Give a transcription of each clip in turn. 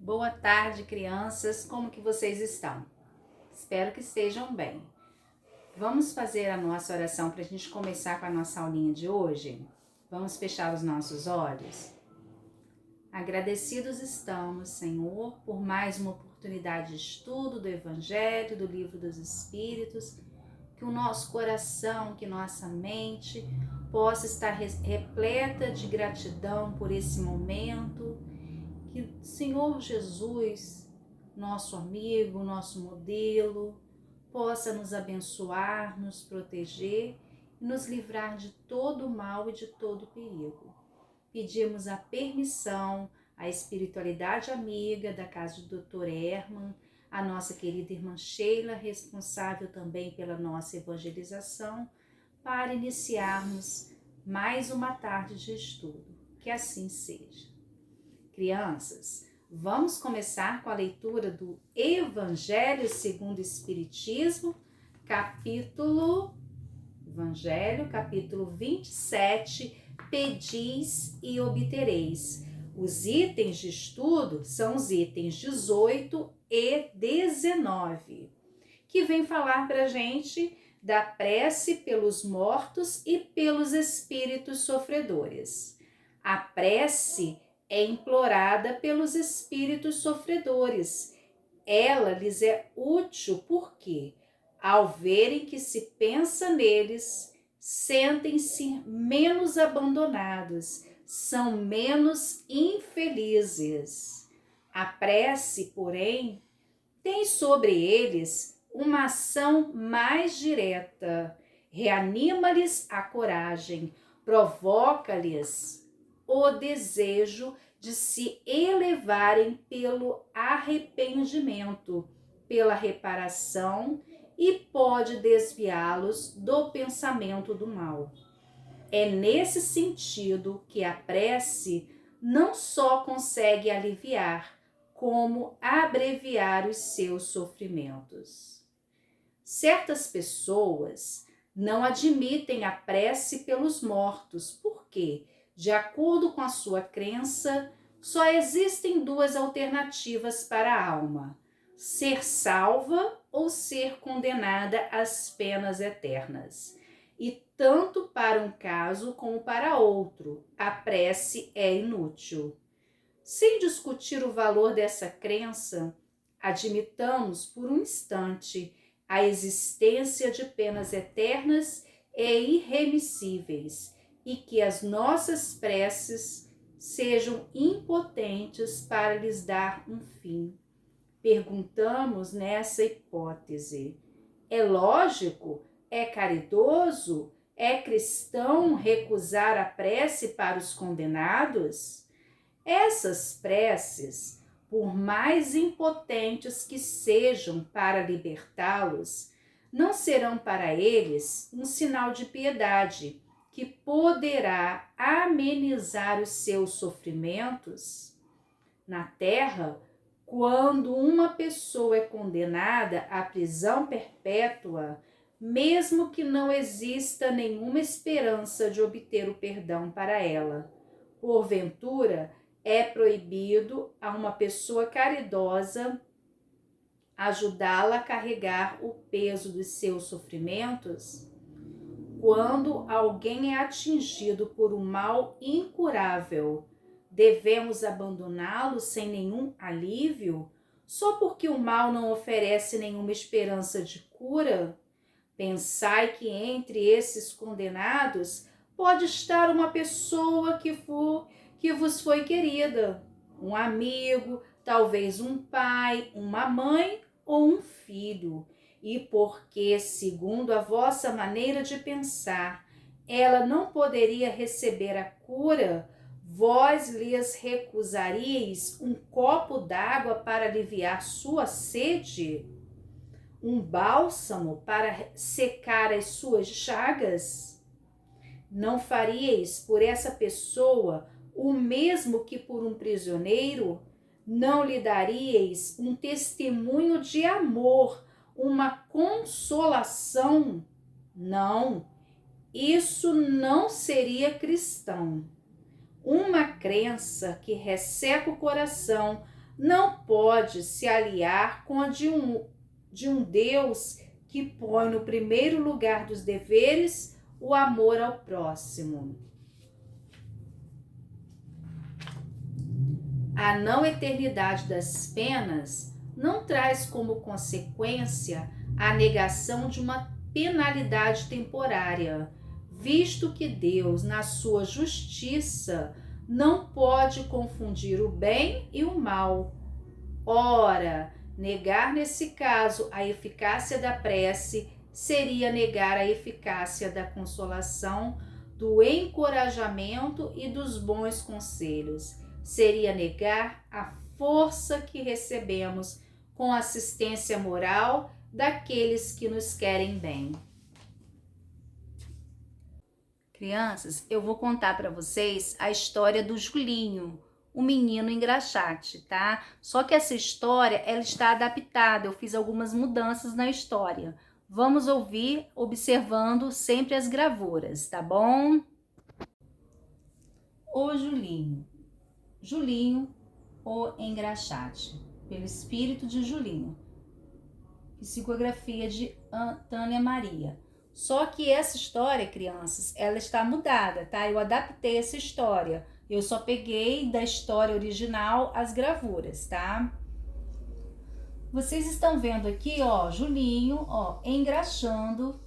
Boa tarde, crianças. Como que vocês estão? Espero que estejam bem. Vamos fazer a nossa oração para a gente começar com a nossa aulinha de hoje? Vamos fechar os nossos olhos? Agradecidos estamos, Senhor, por mais uma oportunidade de estudo do Evangelho, do Livro dos Espíritos, que o nosso coração, que nossa mente possa estar repleta de gratidão por esse momento, que o Senhor Jesus, nosso amigo, nosso modelo, possa nos abençoar, nos proteger e nos livrar de todo mal e de todo perigo. Pedimos a permissão à espiritualidade amiga da casa do Dr. Herman, a nossa querida irmã Sheila, responsável também pela nossa evangelização, para iniciarmos mais uma tarde de estudo. Que assim seja. Crianças, vamos começar com a leitura do Evangelho segundo o Espiritismo, capítulo 27, Pedis e obtereis. Os itens de estudo são os itens 18 e 19, que vem falar para a gente da prece pelos mortos e pelos espíritos sofredores. A prece é implorada pelos espíritos sofredores. Ela lhes é útil porque, ao verem que se pensa neles, sentem-se menos abandonados, são menos infelizes. A prece, porém, tem sobre eles uma ação mais direta, reanima-lhes a coragem, provoca-lhes o desejo de se elevarem pelo arrependimento, pela reparação e pode desviá-los do pensamento do mal. É nesse sentido que a prece não só consegue aliviar, como abreviar os seus sofrimentos. Certas pessoas não admitem a prece pelos mortos, porque, de acordo com a sua crença, só existem duas alternativas para a alma: ser salva ou ser condenada às penas eternas. E tanto para um caso como para outro, a prece é inútil. Sem discutir o valor dessa crença, admitamos por um instante a existência de penas eternas e irremissíveis e que as nossas preces sejam impotentes para lhes dar um fim. Perguntamos nessa hipótese: é lógico, é caridoso, é cristão recusar a prece para os condenados? Essas preces, por mais impotentes que sejam para libertá-los, não serão para eles um sinal de piedade que poderá amenizar os seus sofrimentos? Na terra, quando uma pessoa é condenada à prisão perpétua, mesmo que não exista nenhuma esperança de obter o perdão para ela, porventura, é proibido a uma pessoa caridosa ajudá-la a carregar o peso dos seus sofrimentos? Quando alguém é atingido por um mal incurável, devemos abandoná-lo sem nenhum alívio, só porque o mal não oferece nenhuma esperança de cura? Pensai que entre esses condenados pode estar uma pessoa que vos foi querida, um amigo, talvez um pai, uma mãe ou um filho. E porque, segundo a vossa maneira de pensar, ela não poderia receber a cura, vós lhes recusaríeis um copo d'água para aliviar sua sede? Um bálsamo para secar as suas chagas? Não faríeis por essa pessoa o mesmo que por um prisioneiro? Não lhe daríeis um testemunho de amor, uma consolação? Não, isso não seria cristão. Uma crença que resseca o coração não pode se aliar com a de um Deus que põe no primeiro lugar dos deveres o amor ao próximo. A não eternidade das penas não traz como consequência a negação de uma penalidade temporária, visto que Deus, na sua justiça, não pode confundir o bem e o mal. Ora, negar nesse caso a eficácia da prece seria negar a eficácia da consolação, do encorajamento e dos bons conselhos. Seria negar a força que recebemos com assistência moral daqueles que nos querem bem. Crianças, eu vou contar para vocês a história do Julinho, o menino engraxate, tá? Só que essa história, ela está adaptada, eu fiz algumas mudanças na história. Vamos ouvir observando sempre as gravuras, tá bom? O Julinho. Julinho, o engraxate, pelo espírito de Julinho. Psicografia de Tânia Maria. Só que essa história, crianças, ela está mudada, tá? Eu adaptei essa história. Eu só peguei da história original as gravuras, tá? Vocês estão vendo aqui, ó, Julinho, ó, engraxando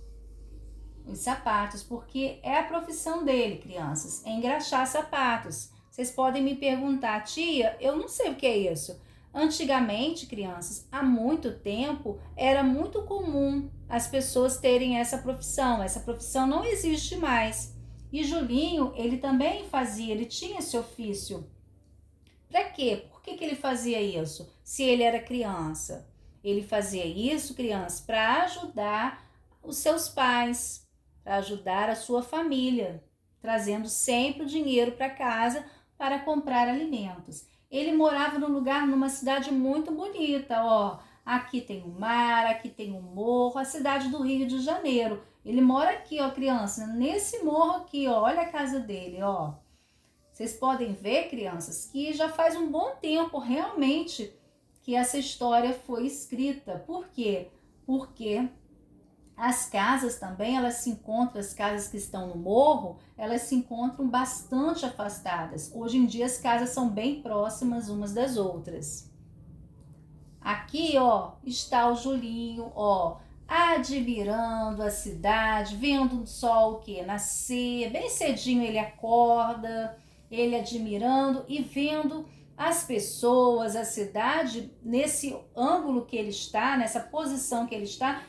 os sapatos, porque é a profissão dele, crianças, é engraxar sapatos. Vocês podem me perguntar, tia, eu não sei o que é isso. Antigamente, crianças, há muito tempo, era muito comum as pessoas terem essa profissão. Essa profissão não existe mais. E Julinho, ele também fazia, ele tinha esse ofício. Para quê? Por que ele fazia isso? Se ele era criança. Ele fazia isso, criança, para ajudar os seus pais, para ajudar a sua família, trazendo sempre o dinheiro para casa para comprar alimentos. Ele morava numa cidade muito bonita, ó. Aqui tem o mar, aqui tem o morro, a cidade do Rio de Janeiro. Ele mora aqui, ó, criança, nesse morro aqui, ó. Olha a casa dele, ó. Vocês podem ver, crianças, que já faz um bom tempo realmente que essa história foi escrita. Por quê? Porque as casas também, elas se encontram, as casas que estão no morro, elas se encontram bastante afastadas. Hoje em dia as casas são bem próximas umas das outras. Aqui, ó, está o Julinho, ó, admirando a cidade, vendo o sol que nascer, bem cedinho ele acorda, ele admirando e vendo as pessoas, a cidade, nesse ângulo que ele está, nessa posição que ele está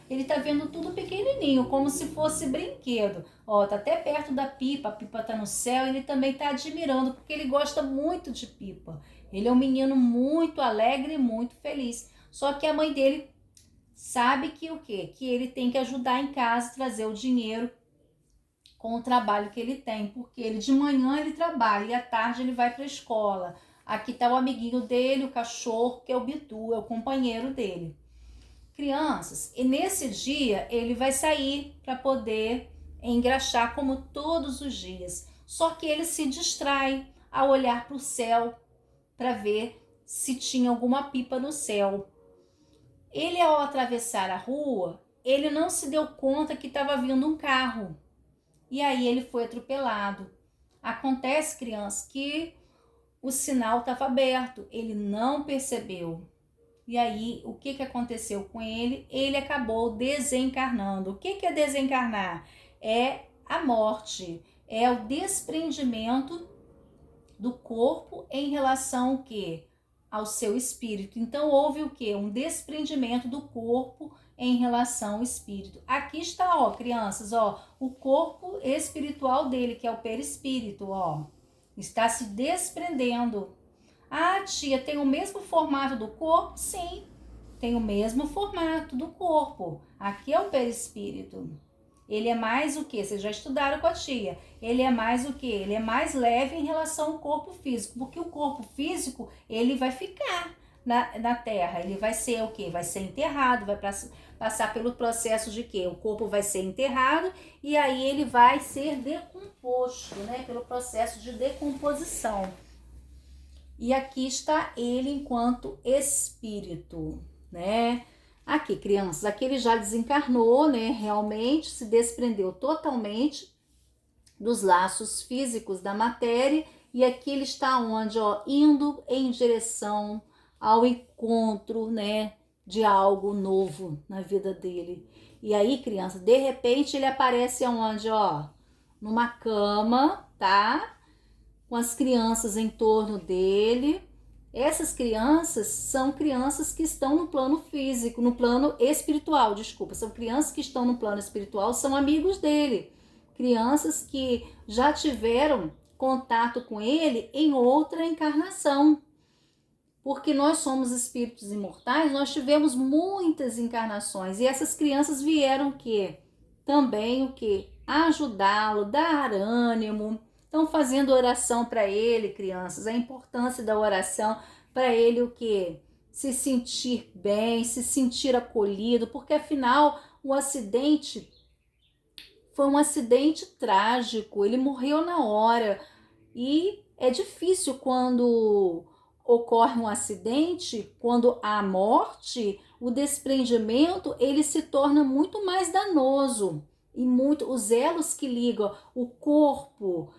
vendo tudo pequenininho, como se fosse brinquedo. Ó, tá até perto da pipa, a pipa tá no céu, ele também tá admirando, porque ele gosta muito de pipa. Ele é um menino muito alegre e muito feliz. Só que a mãe dele sabe que o quê? Que ele tem que ajudar em casa, trazer o dinheiro com o trabalho que ele tem, porque ele de manhã ele trabalha e à tarde ele vai para a escola. Aqui está o amiguinho dele, o cachorro, que é o Bitu, é o companheiro dele. Crianças, e nesse dia ele vai sair para poder engraxar como todos os dias. Só que ele se distrai ao olhar para o céu para ver se tinha alguma pipa no céu. Ele, ao atravessar a rua, ele não se deu conta que estava vindo um carro. E aí ele foi atropelado. Acontece, crianças, que o sinal estava aberto, ele não percebeu. E aí, o que aconteceu com ele? Ele acabou desencarnando. O que é desencarnar? É a morte, é o desprendimento do corpo em relação ao quê? Ao seu espírito. Então, houve o quê? Um desprendimento do corpo em relação ao espírito. Aqui está, ó, crianças, ó, o corpo espiritual dele, que é o perispírito, ó. Está se desprendendo. Ah, tia, tem o mesmo formato do corpo? Sim, tem o mesmo formato do corpo. Aqui é o perispírito. Ele é mais o quê? Vocês já estudaram com a tia. Ele é mais o quê? Ele é mais leve em relação ao corpo físico. Porque o corpo físico, ele vai ficar na terra. Ele vai ser o quê? Vai ser enterrado, vai passar pelo processo de quê? O corpo vai ser enterrado e aí ele vai ser decomposto, né? Pelo processo de decomposição. E aqui está ele enquanto espírito, né? Aqui, crianças, aqui ele já desencarnou, né? Realmente se desprendeu totalmente dos laços físicos da matéria, e aqui ele está onde, ó, indo em direção ao encontro, né, de algo novo na vida dele. E aí, criança, de repente ele aparece onde, ó, numa cama, tá? Com as crianças em torno dele. Essas crianças são crianças que estão no plano físico, no plano espiritual, desculpa, são crianças que estão no plano espiritual, são amigos dele. Crianças que já tiveram contato com ele em outra encarnação. Porque nós somos espíritos imortais, nós tivemos muitas encarnações e essas crianças vieram o quê? Também o quê? Ajudá-lo, dar ânimo. Estão fazendo oração para ele, crianças, a importância da oração para ele o quê? Se sentir bem, se sentir acolhido, porque afinal o acidente foi um acidente trágico, ele morreu na hora e é difícil quando ocorre um acidente, quando há morte, o desprendimento ele se torna muito mais danoso e muito os elos que ligam o corpo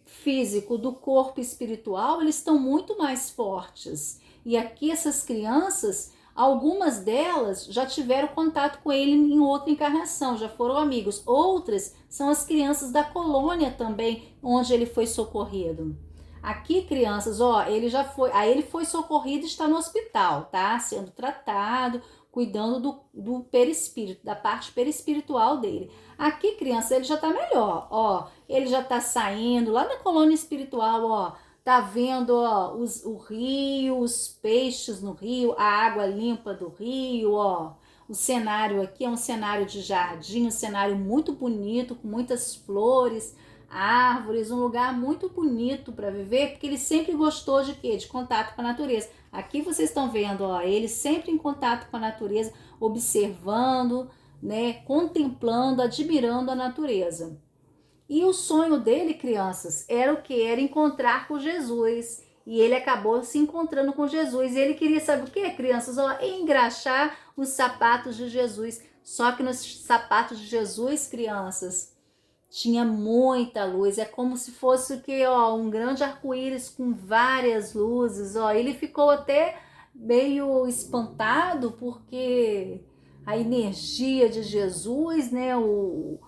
físico do corpo espiritual, eles estão muito mais fortes. E aqui essas crianças, algumas delas já tiveram contato com ele em outra encarnação, já foram amigos. Outras são as crianças da colônia também, onde ele foi socorrido. Aqui, crianças, ó, ele já foi, aí ele foi socorrido e está no hospital, tá? Sendo tratado, cuidando do perispírito, da parte perispiritual dele. Aqui, criança, ele já tá melhor, ó. Ele já tá saindo lá da colônia espiritual, ó. Tá vendo, ó, o rio, os peixes no rio, a água limpa do rio, ó. O cenário aqui é um cenário de jardim, um cenário muito bonito, com muitas flores, árvores, um lugar muito bonito para viver, porque ele sempre gostou de quê? De contato com a natureza. Aqui vocês estão vendo, ó, ele sempre em contato com a natureza, observando, né, contemplando, admirando a natureza. E o sonho dele, crianças, era o que? Era encontrar com Jesus. E ele acabou se encontrando com Jesus. E ele queria, sabe o que, crianças? Ó, engraxar os sapatos de Jesus. Só que nos sapatos de Jesus, crianças, tinha muita luz. É como se fosse o que, ó, um grande arco-íris com várias luzes. Ó, ele ficou até meio espantado porque a energia de Jesus, né, o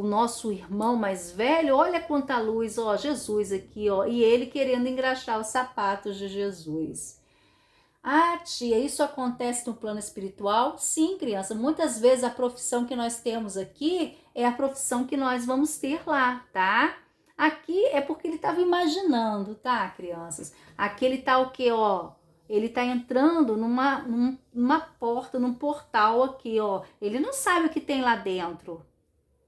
nosso irmão mais velho, olha quanta luz, ó, Jesus aqui, ó, e ele querendo engraxar os sapatos de Jesus. Ah, tia, isso acontece no plano espiritual? Sim, criança, muitas vezes a profissão que nós temos aqui é a profissão que nós vamos ter lá, tá? Aqui é porque ele estava imaginando, tá, crianças? Aqui ele tá o quê, ó? Ele tá entrando numa porta, num portal aqui, ó. Ele não sabe o que tem lá dentro,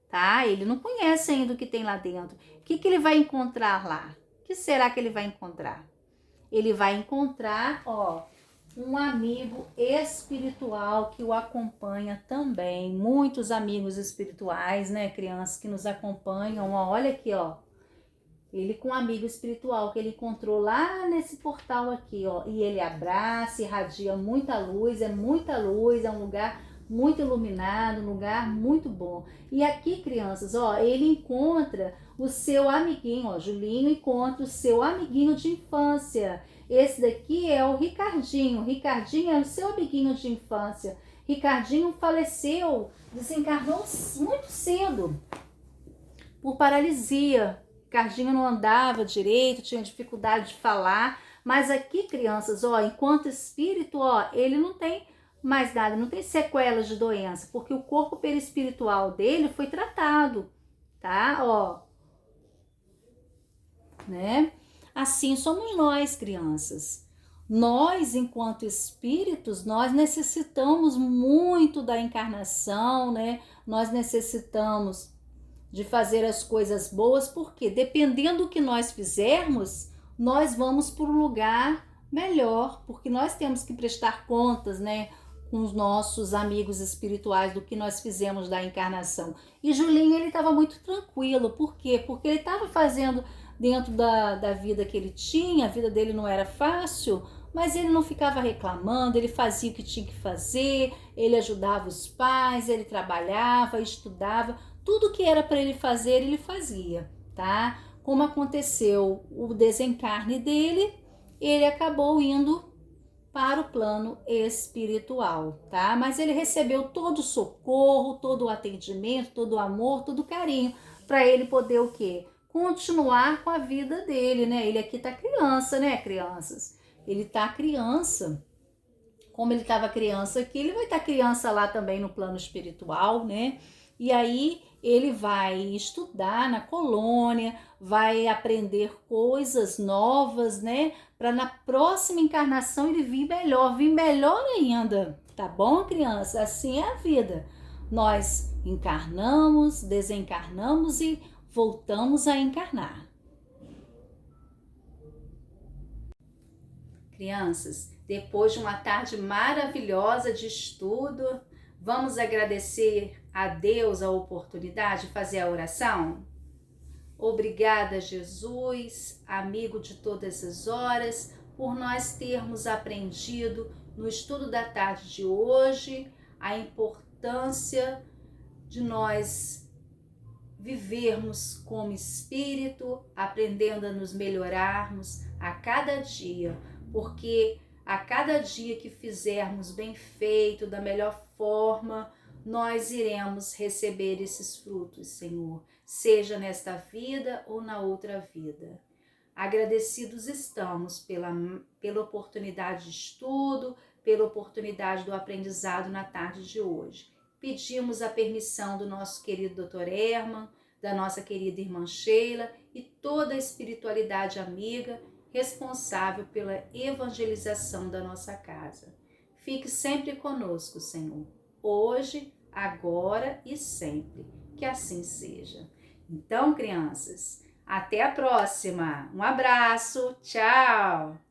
tá? Ele não conhece ainda o que tem lá dentro. O que ele vai encontrar lá? O que será que ele vai encontrar? Ele vai encontrar, ó, um amigo espiritual que o acompanha também. Muitos amigos espirituais, né, crianças que nos acompanham, ó, olha aqui, ó. Ele com um amigo espiritual que ele encontrou lá nesse portal aqui, ó. E ele abraça, irradia muita luz, é um lugar muito iluminado, um lugar muito bom. E aqui, crianças, ó, ele encontra o seu amiguinho, ó, Julinho encontra o seu amiguinho de infância. Esse daqui é o Ricardinho. Ricardinho é o seu amiguinho de infância. Ricardinho faleceu, desencarnou muito cedo por paralisia. Ricardinho não andava direito, tinha dificuldade de falar. Mas aqui, crianças, ó, enquanto espírito, ó, ele não tem mais nada, não tem sequelas de doença, porque o corpo perispiritual dele foi tratado, tá? Ó, né? Assim somos nós, crianças. Nós, enquanto espíritos, nós necessitamos muito da encarnação, né? Nós necessitamos de fazer as coisas boas, porque dependendo do que nós fizermos, nós vamos para um lugar melhor, porque nós temos que prestar contas, né, com os nossos amigos espirituais do que nós fizemos da encarnação. E Julinho, ele estava muito tranquilo, por quê? Porque ele estava fazendo dentro da vida que ele tinha, a vida dele não era fácil, mas ele não ficava reclamando, ele fazia o que tinha que fazer, ele ajudava os pais, ele trabalhava, estudava, tudo que era para ele fazer, ele fazia, tá? Como aconteceu o desencarne dele, ele acabou indo para o plano espiritual, tá? Mas ele recebeu todo o socorro, todo o atendimento, todo o amor, todo o carinho, para ele poder o quê? Continuar com a vida dele, né? Ele aqui tá criança, né, crianças? Ele tá criança. Como ele estava criança aqui, ele vai estar criança lá também no plano espiritual, né? E aí ele vai estudar na colônia, vai aprender coisas novas, né? Para na próxima encarnação ele vir melhor ainda, tá bom, criança? Assim é a vida. Nós encarnamos, desencarnamos e voltamos a encarnar. Crianças, depois de uma tarde maravilhosa de estudo, vamos agradecer a Deus a oportunidade de fazer a oração? Obrigada, Jesus, amigo de todas as horas, por nós termos aprendido no estudo da tarde de hoje a importância de nós vivermos como espírito, aprendendo a nos melhorarmos a cada dia, porque a cada dia que fizermos bem feito, da melhor forma, nós iremos receber esses frutos, Senhor, seja nesta vida ou na outra vida. Agradecidos estamos pela oportunidade de estudo, pela oportunidade do aprendizado na tarde de hoje. Pedimos a permissão do nosso querido Dr. Herman, da nossa querida irmã Sheila e toda a espiritualidade amiga responsável pela evangelização da nossa casa. Fique sempre conosco, Senhor, hoje, agora e sempre. Que assim seja. Então, crianças, até a próxima. Um abraço, tchau!